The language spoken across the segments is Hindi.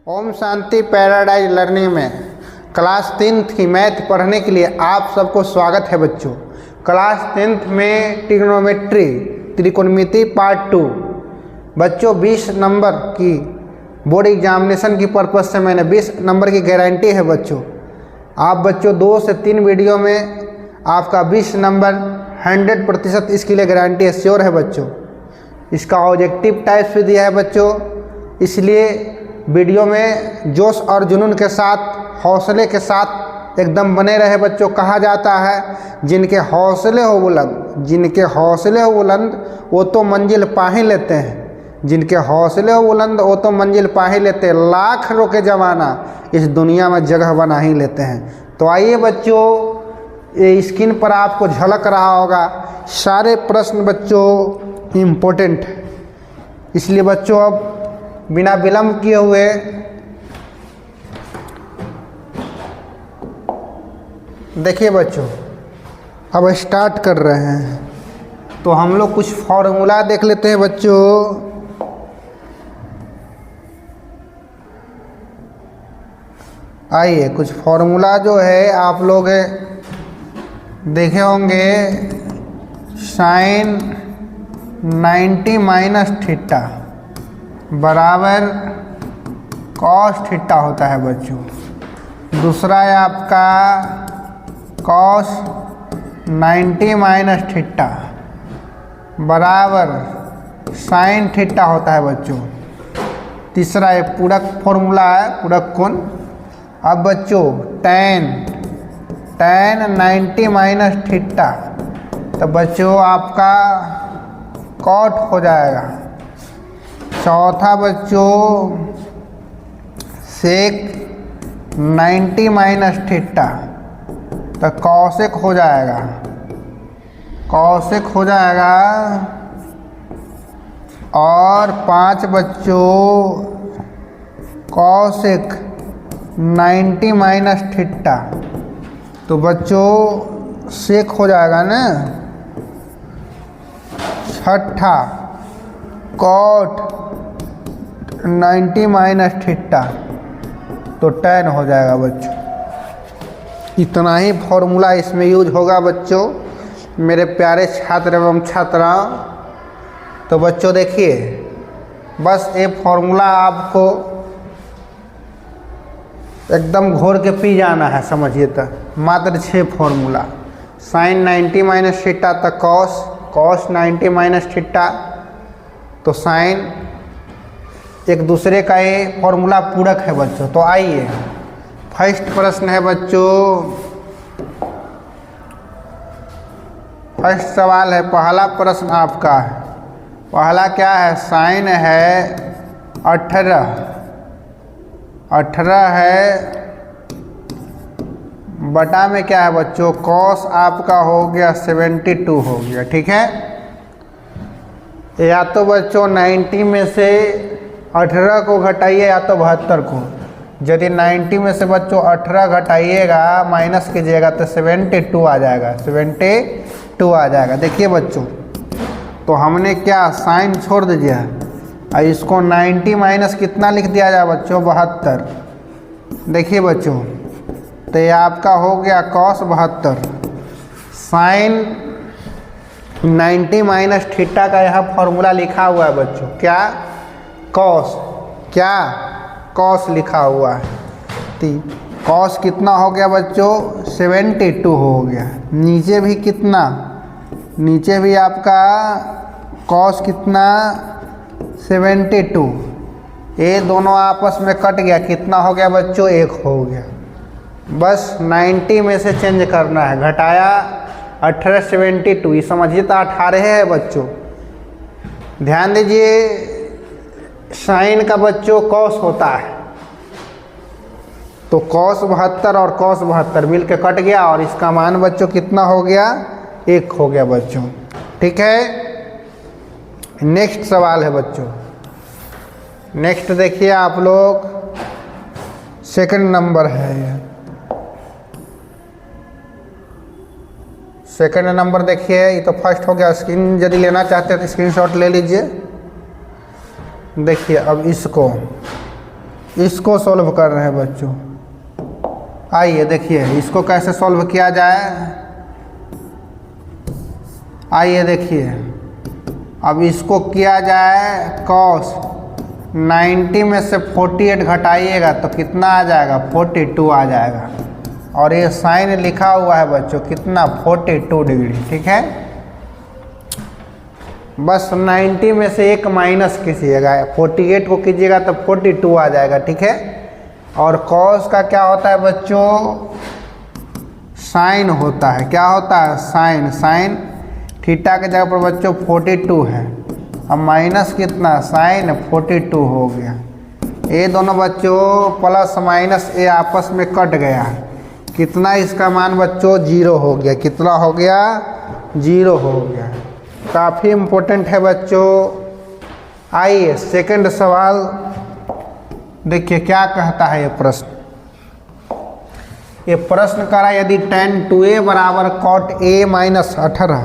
ओम शांति पैराडाइज लर्निंग में क्लास 10th की मैथ पढ़ने के लिए आप सबको स्वागत है बच्चों। क्लास 10th में ट्रिग्नोमेट्री त्रिकोणमिति पार्ट 2 बच्चों 20 नंबर की बोर्ड एग्जामिनेशन की पर्पज़ से मैंने 20 नंबर की गारंटी है बच्चों। आप बच्चों 2 से 3 वीडियो में आपका 20 नंबर 100% इसके लिए गारंटी है, श्योर है बच्चों। इसका ऑब्जेक्टिव टाइप भी दिया है बच्चों, इसलिए वीडियो में जोश और जुनून के साथ हौसले के साथ एकदम बने रहे बच्चों। कहा जाता है जिनके हौसले हो बुलंद वो तो मंजिल पा ही लेते हैं। जिनके हौसले हो बुलंद वो तो मंजिल पा ही लेते हैं। लाख रोके जमाना इस दुनिया में जगह बना ही लेते हैं। तो आइए बच्चों, ये स्क्रीन पर आपको झलक रहा होगा, सारे प्रश्न बच्चों इम्पोर्टेंट है। इसलिए बच्चों अब बिना विलंब किए हुए देखिए बच्चों, अब स्टार्ट कर रहे हैं। तो हम लोग कुछ फॉर्मूला देख लेते हैं बच्चों। आइए, कुछ फॉर्मूला जो है आप लोग देखे होंगे। साइन 90 माइनस थीटा बराबर कॉस थीटा होता है बच्चों। दूसरा है आपका कॉस 90 माइनस थीटा बराबर साइन थीटा होता है बच्चों। तीसरा है पूरक फॉर्मूला है, पूरक कोण। अब बच्चों tan 90 माइनस थीटा, तो बच्चों आपका कॉट हो जाएगा। चौथा बच्चों सेक 90 माइनस थीटा, तो कॉसेक हो जाएगा। और 5 बच्चों कॉसेक 90 माइनस थीटा, तो बच्चों सेक हो जाएगा ना। छठा कॉट 90 माइनस थीटा, तो tan हो जाएगा बच्चों। इतना ही फॉर्मूला इसमें यूज होगा बच्चों, मेरे प्यारे छात्र एवं छात्राओं। तो बच्चों देखिए, बस ये फॉर्मूला आपको एकदम घोर के पी जाना है, समझिए। तो मात्र 6 फॉर्मूला। साइन 90 माइनस थीटा, तो कॉस 90 माइनस थीटा, तो साइन एक दूसरे का ये फॉर्मूला पूरक है बच्चों। तो आइए, फर्स्ट प्रश्न है बच्चों, फर्स्ट सवाल है। पहला प्रश्न आपका है, पहला क्या है? साइन है 18 है, बटा में क्या है बच्चों? कॉस आपका हो गया 72 हो गया, ठीक है। या तो बच्चों 90 में से 18 को घटाइए या तो 72 को। यदि 90 में से बच्चों 18 घटाइएगा, माइनस कीजिएगा, तो 72 आ जाएगा। 72 आ जाएगा। देखिए बच्चों, तो हमने क्या साइन छोड़ दीजिए और इसको 90 माइनस कितना लिख दिया जाए बच्चों? 72। देखिए बच्चों, तो ये आपका हो गया कॉस 72। साइन 90 माइनस थीटा का यहाँ फॉर्मूला लिखा हुआ है बच्चों, क्या? कॉस लिखा हुआ है। कॉस कितना हो गया बच्चों? 72 हो गया। नीचे भी कितना? नीचे भी आपका कॉस कितना? 72। ये दोनों आपस में कट गया, कितना हो गया बच्चों? 1 हो गया। बस 90 में से चेंज करना है, घटाया 18 72, ये समझिए तो 18 है बच्चों। ध्यान दीजिए, साइन का बच्चों कॉस होता है, तो कॉस 72 और कॉस 72 मिल के कट गया, और इसका मान बच्चों कितना हो गया? 1 हो गया बच्चों, ठीक है। नेक्स्ट सवाल है बच्चों। नेक्स्ट देखिए आप लोग, सेकंड नंबर है। सेकंड नंबर देखिए, ये तो फर्स्ट हो गया। स्क्रीन यदि लेना चाहते हैं तो स्क्रीनशॉट ले लीजिए। देखिए अब इसको इसको सॉल्व कर रहे हैं बच्चों। आइए देखिए इसको कैसे सॉल्व किया जाए। आइए देखिए अब इसको किया जाए कॉस 90 में से 48 घटाइएगा तो कितना आ जाएगा 42 आ जाएगा। और ये साइन लिखा हुआ है बच्चों कितना 42 डिग्री। ठीक है, बस 90 में से एक माइनस कीजिएगा, 48 को कीजिएगा तो 42 आ जाएगा। ठीक है, और कॉस का क्या होता है बच्चों साइन होता है। क्या होता है साइन। साइन थीटा के जगह पर बच्चों 42 है। अब माइनस कितना साइन 42 हो गया। ये दोनों बच्चों प्लस माइनस ये आपस में कट गया। कितना इसका मान बच्चों 0 हो गया। कितना हो गया 0 हो गया। काफ़ी इम्पोर्टेंट है बच्चों। आइए सेकंड सवाल देखिए क्या कहता है ये प्रश्न। ये प्रश्न करा यदि tan 2a बराबर cot a माइनस 18,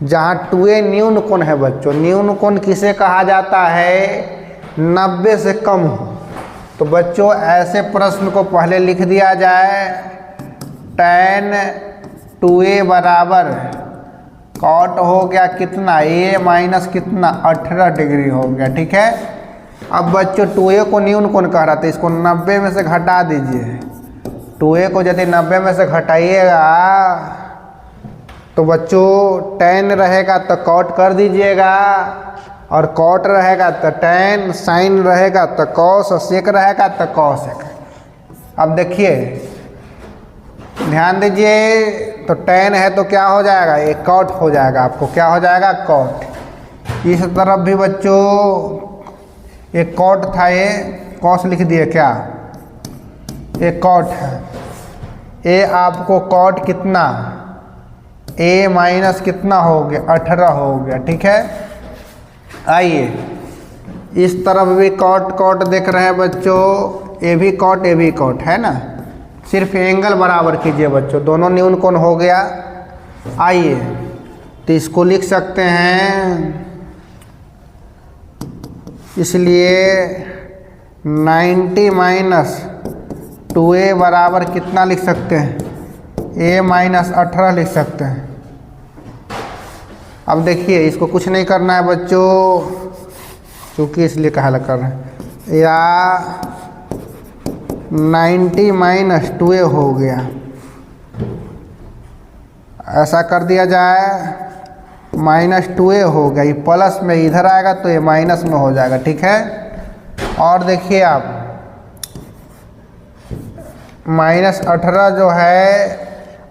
जहाँ 2a न्यून कोण है बच्चों। न्यून कोण किसे कहा जाता है 90 से कम हो। तो बच्चों ऐसे प्रश्न को पहले लिख दिया जाए tan 2a बराबर कॉट हो गया कितना a माइनस कितना 18 डिग्री हो गया। ठीक है, अब बच्चों 2a को न्यून कोण कह रहा था, इसको 90 में से घटा दीजिए। 2a को यदि 90 में से घटाइएगा तो बच्चों tan रहेगा तो कॉट कर दीजिएगा, और कॉट रहेगा तो tan, साइन रहेगा तो कॉस, सेक रहेगा तो कॉस। अब देखिए ध्यान दीजिए, तो tan है तो क्या हो जाएगा ये कॉट हो जाएगा। आपको क्या हो जाएगा कॉट। इस तरफ भी बच्चों एक कॉट था, ये कॉस लिख दिए क्या ये कॉट है। ये आपको कॉट कितना a माइनस कितना हो गया 18 हो गया। ठीक है, आइए इस तरफ भी कॉट कॉट देख रहे हैं बच्चों। ये भी कॉट है ना। सिर्फ एंगल बराबर कीजिए बच्चों, दोनों न्यून कोण हो गया। आइए तो इसको लिख सकते हैं, इसलिए 90 माइनस 2a बराबर कितना लिख सकते हैं a माइनस 18 लिख सकते हैं। अब देखिए इसको कुछ नहीं करना है बच्चों, क्योंकि इसलिए कहा कर रहे हैं। या 90 माइनस 2a हो गया, ऐसा कर दिया जाए। माइनस 2a हो गया, ये प्लस में इधर आएगा तो ये माइनस में हो जाएगा। ठीक है, और देखिए आप माइनस 18 जो है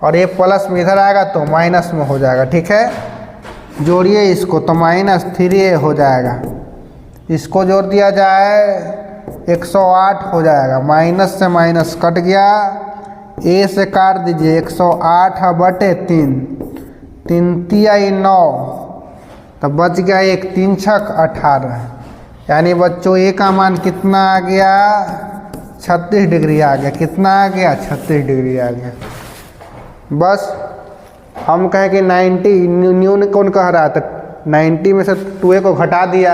और ये प्लस में इधर आएगा तो माइनस में हो जाएगा। ठीक है, जोड़िए इसको तो माइनस 3a हो जाएगा। इसको जोड़ दिया जाए 108 हो जाएगा। माइनस से माइनस कट गया, a से काट दीजिए 108 बटे 3, 3 तिया 9, तो बच गया 1 3 छक 18। यानी बच्चों a का मान कितना आ गया 36 डिग्री आ गया। कितना आ गया 36 डिग्री आ गया। बस हम कहें कि 90 न्यून कौन कह रहा था, 90 में से 2a को घटा दिया।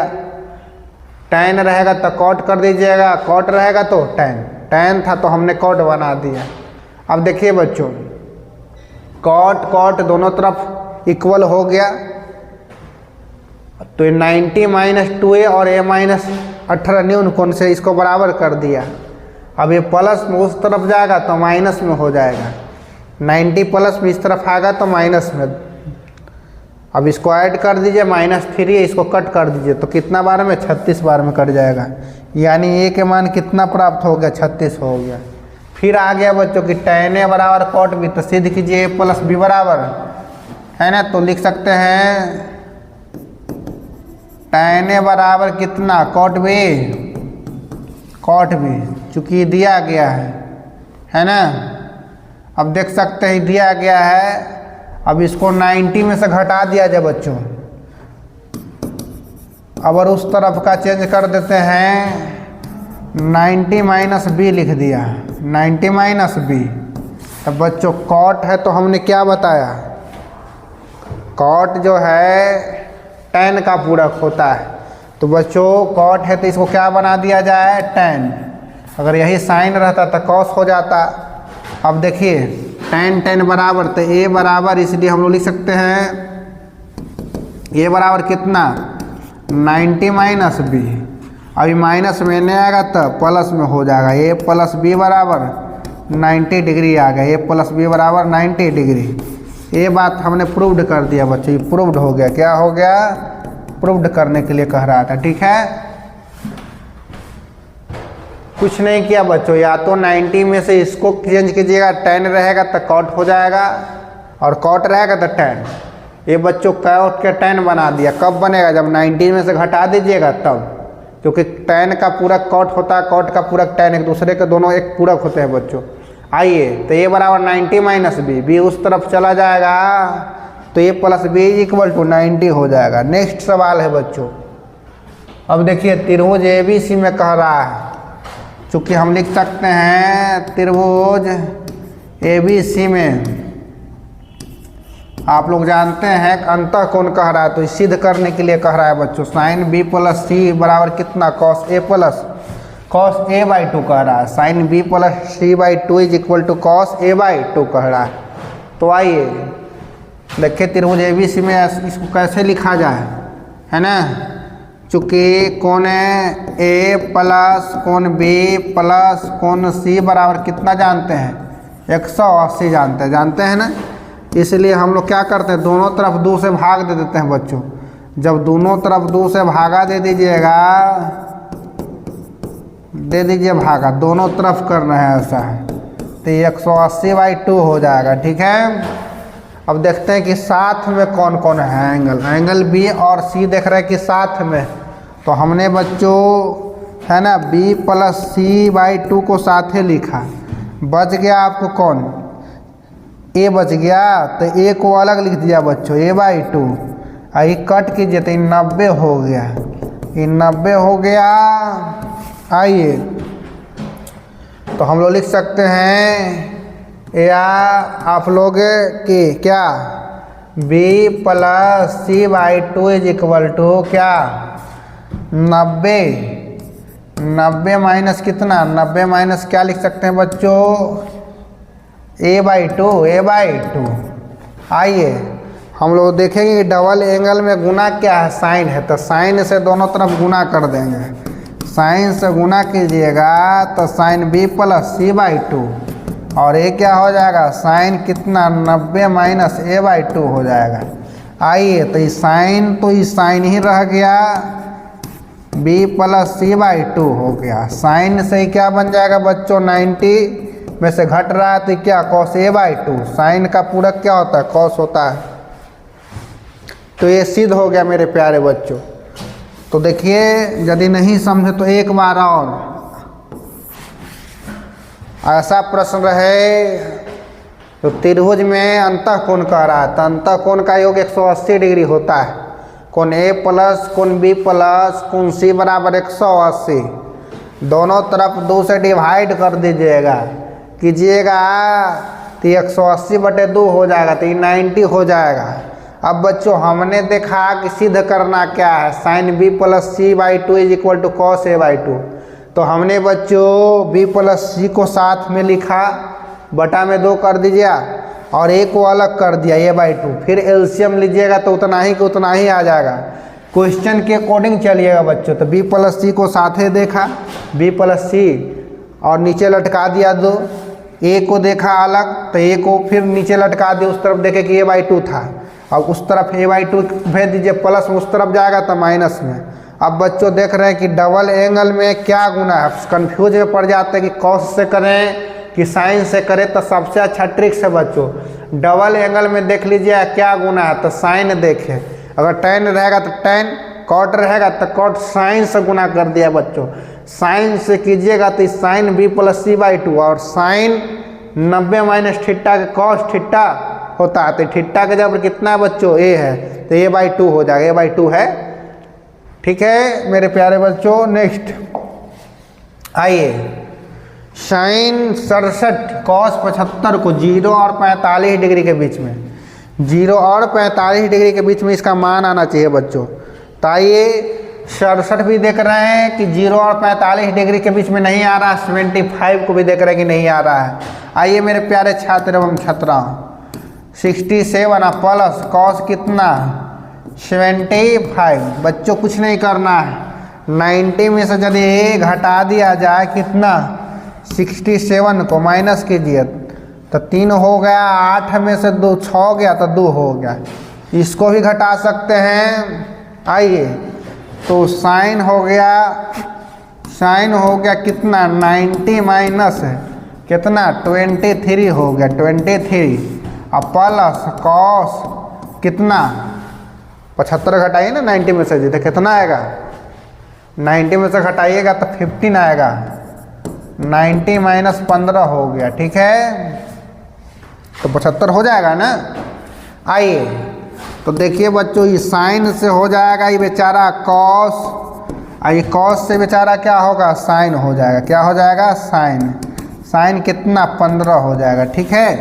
tan रहेगा तो कॉट कर दीजिएगा, कॉट रहेगा तो tan था तो हमने कॉट बना दिया। अब देखिए बच्चों कॉट कॉट दोनों तरफ इक्वल हो गया, तो 90 माइनस 2a और a माइनस 18 न्यून कोण से इसको बराबर कर दिया। अब ये प्लस में उस तरफ जाएगा तो माइनस में हो जाएगा। 90 प्लस में इस तरफ आएगा तो माइनस में। अब इसको ऐड कर दीजिए, -3 इसको कट कर दीजिए तो कितना बार में 36 बार में कट जाएगा। यानी a के मान कितना प्राप्त हो गया 36 हो गया। फिर आ गया बच्चों की tan a बराबर कॉट b, तो सिद्ध कीजिए a प्लस b बराबर है ना। तो लिख सकते हैं tan a बराबर कितना कॉट b, चूँकि दिया गया है ना। अब देख सकते हैं दिया गया है। अब इसको 90 में से घटा दिया जाए बच्चों। अब और उस तरफ का चेंज कर देते हैं, 90 माइनस b लिख दिया, 90 माइनस b। अब बच्चों कॉट है तो हमने क्या बताया, कॉट जो है tan का पूरक होता है। तो बच्चों कॉट है तो इसको क्या बना दिया जाए tan। अगर यही साइन रहता तो कॉस हो जाता। अब देखिए tan बराबर, तो a बराबर, इसलिए हम लोग लिख सकते हैं a बराबर कितना 90 माइनस बी। अभी माइनस में नहीं आएगा तो प्लस में हो जाएगा, a प्लस बी बराबर 90 डिग्री आ गया। a प्लस बी बराबर 90 डिग्री। ये बात हमने प्रूव्ड कर दिया बच्चों, ये प्रूव्ड हो गया। क्या हो गया? प्रूव्ड करने के लिए कह रहा था। ठीक है, कुछ नहीं किया बच्चों, या तो 90 में से इसको चेंज कीजिएगा, tan रहेगा तो cot हो जाएगा और cot रहेगा तो tan। ये बच्चों cot के tan बना दिया। कब बनेगा? जब 90 में से घटा दीजिएगा तब, क्योंकि tan का पूरक cot होता है, cot का पूरक tan, एक दूसरे के दोनों एक पूरक होते हैं बच्चों। आइए, तो ये बराबर 90 माइनस बी, बी उस तरफ चला जाएगा तो ये प्लस बी इक्वल टू 90 हो जाएगा। नेक्स्ट सवाल है बच्चों, अब देखिए त्रिभुज ABC में कह रहा है, चूँकि हम लिख सकते हैं त्रिभुज ABC में आप लोग जानते हैं अंतः कोण कह रहा है, तो सिद्ध करने के लिए कह रहा है बच्चों साइन B प्लस सी बराबर कितना cos A plus cos A/2 कह रहा है। Sine B plus C/2 is equal to cos A/2 कह रहा है। तो आइए देखिए त्रिभुज ABC में इसको कैसे लिखा जाए, है ना। चूँकि कोण A प्लस कोण B प्लस कोण C बराबर कितना जानते हैं? 180 जानते हैं ना। इसलिए हम लोग क्या करते हैं, दोनों तरफ 2 से भाग दे देते हैं बच्चों। जब दोनों तरफ 2 से भागा दे दीजिएगा, दे दीजिए भागा, दोनों तरफ करना है ऐसा है, तो ये 180/2 हो जाएगा। ठीक है, अब देखते हैं कि साथ में कौन कौन है एंगल B और C देख रहे हैं कि साथ में, तो हमने बच्चों है ना B प्लस C/2 को साथ ही लिखा। बच गया आपको कौन? A बच गया, तो A को अलग लिख दिया बच्चों A/2। आई कट कीजिए तो 90 हो गया, ये 90 हो गया। आइए तो हम लोग लिख सकते हैं या आप लोग कि क्या B plus C/2 is equal to क्या 90 माइनस कितना 90 माइनस क्या लिख सकते हैं बच्चों A/2। आइए हम लोग देखेंगे कि डबल एंगल में गुना क्या है, साइन है, तो साइन से दोनों तरफ गुना कर देंगे। साइन से गुना कीजिएगा तो साइन B प्लस C/2 और ये क्या हो जाएगा साइन कितना 90 माइनस A/2 हो जाएगा। आइए तो ये साइन ही रह गया, B प्लस C/2 हो गया। साइन से ही क्या बन जाएगा बच्चों 90 में से घट रहा है तो क्या cos A/2। साइन का पूरक क्या होता है cos होता है। तो ये सिद्ध हो गया मेरे प्यारे बच्चों। तो देखिए यदि नहीं समझे तो एक बार और ऐसा प्रश्न रहे तो त्रिभुज में अंतःकोण कह रहा है, तो अंतःकोण का योग 180 डिग्री होता है। कोण A प्लस कोण B प्लस कोण C बराबर 180, दोनों तरफ 2 से डिवाइड कर दीजिएगा तो 180/2 हो जाएगा, तो 90 हो जाएगा। अब बच्चों हमने देखा कि सिद्ध करना क्या है, sine B plus C/2 is equal to cos A/2। तो हमने बच्चों B प्लस C को साथ में लिखा, बटा में 2 कर दीजिए और A को अलग कर दिया A/2। फिर एलसीएम लीजिएगा तो उतना ही का उतना ही आ जाएगा। क्वेश्चन के अकॉर्डिंग चलिएगा बच्चों। तो B प्लस C को साथ ही देखा, B प्लस C और नीचे लटका दिया 2, A को देखा अलग तो A को फिर नीचे लटका दिया, उस तरफ देखे कि A/2 था, अब उस तरफ A/2 भेज दीजिए, प्लस उस तरफ जाएगा तो माइनस में। अब बच्चों देख रहे हैं कि डबल एंगल में क्या गुना है, कंफ्यूज में पड़ जाते हैं कि कॉस से करें कि साइन से करें। तो सबसे अच्छा ट्रिक्स है बच्चों डबल एंगल में देख लीजिए क्या गुना है, तो साइन देखें, अगर tan रहेगा तो tan, cot रहेगा तो cot, साइन से गुना कर दिया बच्चों। साइन से कीजिएगा तो साइन B प्लस C/2 और साइन 90 माइनस थीटा के cos थीटा होता है, तो थीटा के जब कितना बच्चों A है तो A/2 हो जाएगा, A/2 है। ठीक है मेरे प्यारे बच्चों। नेक्स्ट आइए साइन 67 cos 75 को 0 और 45 डिग्री के बीच में, 0 और 45 डिग्री के बीच में इसका मान आना चाहिए बच्चों। तो आइए 67 भी देख रहे हैं कि 0 और 45 डिग्री के बीच में नहीं आ रहा, 75 को भी देख रहे हैं कि नहीं आ रहा है। आइए मेरे प्यारे छात्र एवं छात्राओं, 67 प्लस कॉस कितना 75। बच्चों कुछ नहीं करना है, 90 में से यदि ए घटा दिया जाए कितना 67 को माइनस कीजिए तो 3 हो गया, 8 में से 2 6 गया तो 2 हो गया। इसको भी घटा सकते हैं। आइए तो साइन हो गया कितना 90 माइनस कितना 23 हो गया 23, अब प्लस कॉस कितना 75 घटाइए ना 90 में से, तो कितना आएगा 90 में से घटाइएगा तो 15 आएगा, 90 माइनस 15 हो गया। ठीक है, तो 75 हो जाएगा ना। आइए तो देखिए बच्चों, ये साइन से हो जाएगा ये बेचारा कॉस, ये कॉस से बेचारा क्या होगा साइन हो जाएगा। क्या हो जाएगा साइन, साइन कितना 15 हो जाएगा। ठीक है,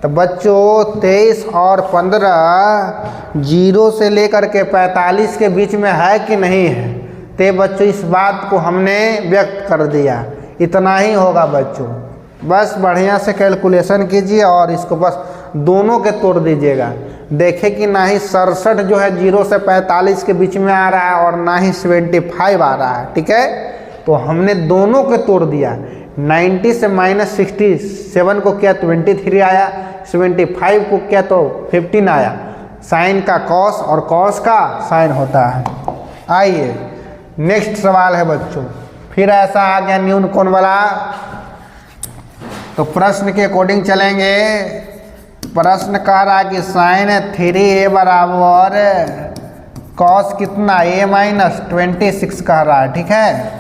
तो बच्चों 23 और 15 0 से लेकर के 45 के बीच में है कि नहीं है, तो बच्चों इस बात को हमने व्यक्त कर दिया। इतना ही होगा बच्चों, बस बढ़िया से कैलकुलेशन कीजिए और इसको बस दोनों के तोड़ दीजिएगा। देखें कि ना ही 67 जो है 0 से 45 के बीच में आ रहा है और ना ही 75 आ रहा है। ठीक है, तो हमने दोनों के तोड़ दिया। 90 से माइनस 67 को किया 23 आया, 75 को किया तो 15 आया। साइन का कॉस और कॉस का साइन होता है। आइए नेक्स्ट सवाल है बच्चों, फिर ऐसा आ गया न्यून कोण वाला, तो प्रश्न के अकॉर्डिंग चलेंगे। प्रश्न कह रहा है कि साइन 3a बराबर कॉस कितना a माइनस 26 कह रहा है। ठीक है,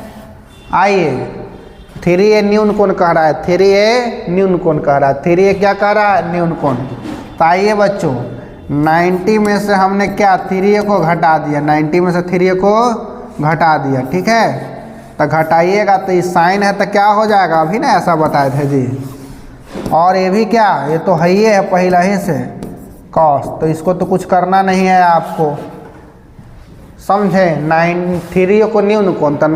आइए 3a न्यून कोण कह रहा है, 3a न्यून कोण कह रहा है, 3a क्या कह रहा है न्यून कोण। तो आइए बच्चों 90 में से हमने क्या 3a को घटा दिया, 90 में से 3a को घटा दिया। ठीक है, तो घटाइएगा तो ये साइन है तो क्या हो जाएगा, अभी ना ऐसा बताए थे जी। और ये भी क्या, ये तो है ही है पहला ही से कॉस, तो इसको तो कुछ करना नहीं है आपको, समझे। 3a को न्यून कोण तो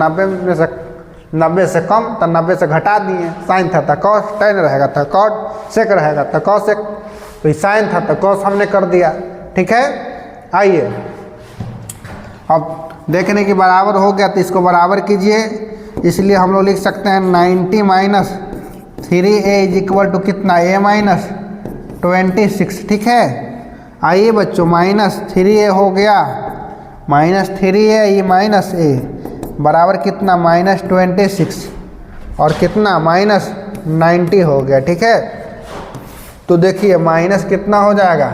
90 से कम तो 90 से घटा दिए, साइन था तो कॉस, टेन रहेगा तो कॉट, सेक रहेगा तो कॉसेक, तो साइन था तो कॉस हमने कर दिया। ठीक है, आइए अब देखने के बराबर हो गया तो इसको बराबर कीजिए, इसलिए हम लोग लिख सकते हैं 90 minus 3a is equal to कितना a माइनस 26। ठीक है, आइए बच्चों माइनस 3a हो गया, माइनस 3a ये माइनस a बराबर कितना माइनस 26 और कितना माइनस 90 हो गया। ठीक है, तो देखिए माइनस कितना हो जाएगा,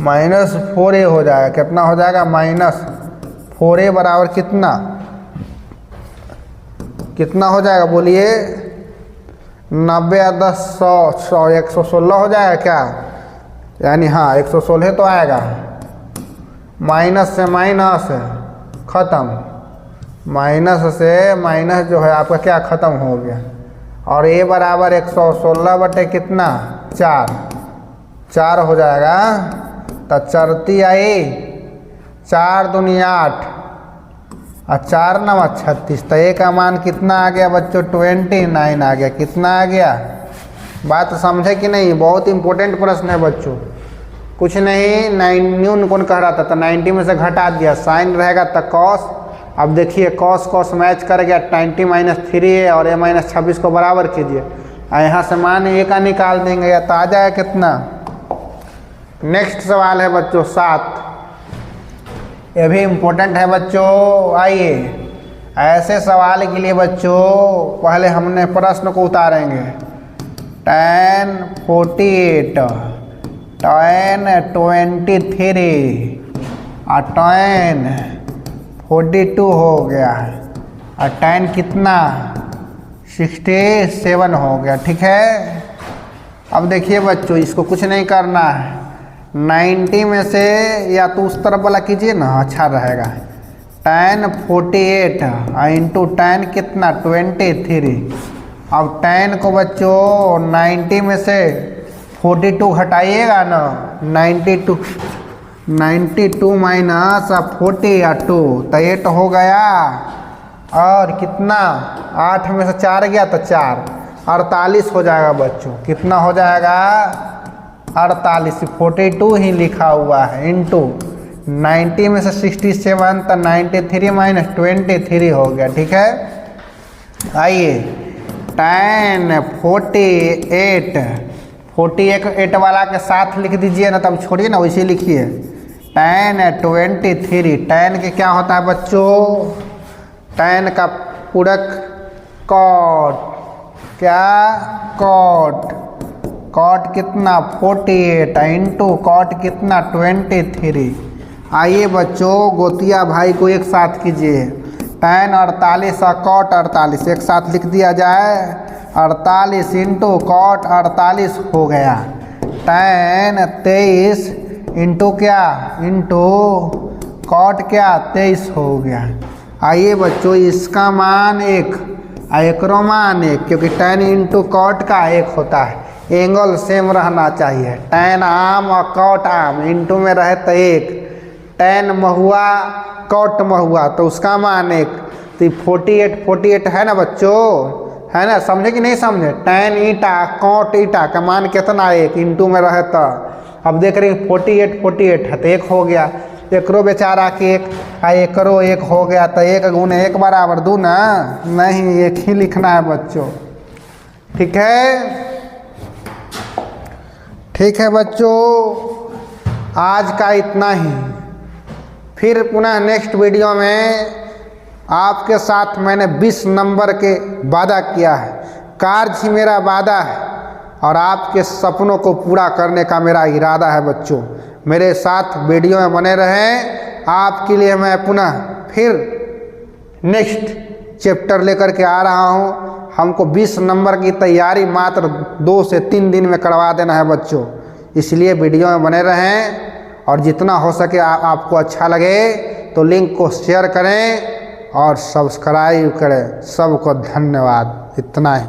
माइनस 4a हो जाएगा। कितना हो जाएगा माइनस 4a बराबर कितना, कितना हो जाएगा बोलिए, 90 10 100 116 हो जाएगा क्या, यानी हाँ 116 तो आएगा। माइनस से माइनस ख़त्म, माइनस से माइनस जो है आपका क्या ख़त्म हो गया, और a बराबर 116 बटे कितना 4 हो जाएगा। तो चरती आई 4 दूनी 8 और 4 9 36, तो a का मान कितना आ गया बच्चों 29 आ गया। कितना आ गया, बात समझे कि नहीं, बहुत इंपॉर्टेंट प्रश्न है बच्चों। कुछ नहीं, न्यून कोण कह रहा था तो 90 में से घटा दिया, साइन रहेगा तो कॉस। अब देखिए कॉस कॉस मैच कर गया, 90 माइनस 3a और a माइनस 26 को बराबर कीजिए, यहाँ से मान a का निकाल देंगे या तो आ जाए कितना। नेक्स्ट सवाल है बच्चों 7, ये भी इम्पोर्टेंट है बच्चों। आइए ऐसे सवाल के लिए बच्चों पहले हमने प्रश्न को उतारेंगे। tan 48 tan 23 और tan 42 हो गया और tan कितना 67 हो गया। ठीक है, अब देखिए बच्चों इसको कुछ नहीं करना है, 90 में से या तो उस तरफ वाला कीजिए ना, अच्छा रहेगा। tan 48 इंटू tan कितना 23। अब tan को बच्चों 90 में से 42 घटाइएगा ना, 92 92 माइनस 42 तो 8 हो गया। और कितना, 8 में से 4 गया तो 4, 48 हो जाएगा बच्चों। कितना हो जाएगा, 48। 42 ही लिखा हुआ है इंटू 90 में से 67 तो 93 माइनस 23 हो गया। ठीक है, आइए tan 48 वाला के साथ लिख दीजिए ना, तब छोड़िए ना, वैसे लिखिए। tan 23, tan के क्या होता है बच्चों, tan का पूरक cot, क्या cot, cot कितना 48 इंटू cot कितना 23। आइए बच्चों गोतिया भाई को एक साथ कीजिए। tan 48 और cot 48 एक साथ लिख दिया जाए। 48 इंटू cot 48 हो गया। tan 23 इंटू क्या, इंटू cot क्या 23 हो गया। आइए बच्चों इसका मान 1 और एकरो मान 1, क्योंकि tan इंटू cot का 1 होता है। एंगल सेम रहना चाहिए। tan आम और cot आम इंटू में रहे तो 1, tan महुआ cot महुआ तो उसका मान 1। तो 48 है ना बच्चों, है ना, समझे कि नहीं समझे। tan ईटा cot ईटा का मान कितना 1 इंटू में रहे तो। अब देख रहे हैं 48 है तो 1 हो गया। एकरो बेचारा के 1 और एकरो 1 हो गया तो 1 गुने 1 बराबर 2 ना, नहीं 1 ही लिखना है बच्चों। ठीक है, ठीक है बच्चों, आज का इतना ही। फिर पुनः नेक्स्ट वीडियो में आपके साथ मैंने 20 नंबर के वादा किया है। कार्य ही मेरा वादा है और आपके सपनों को पूरा करने का मेरा इरादा है बच्चों। मेरे साथ वीडियो में बने रहें। आपके लिए मैं पुनः फिर नेक्स्ट चैप्टर लेकर के आ रहा हूं। हमको 20 नंबर की तैयारी मात्र 2 से 3 दिन में करवा देना है बच्चों, इसलिए वीडियो में बने रहें। और जितना हो सके आपको अच्छा लगे तो लिंक को शेयर करें और सब्सक्राइब करें। सबको धन्यवाद, इतना ही।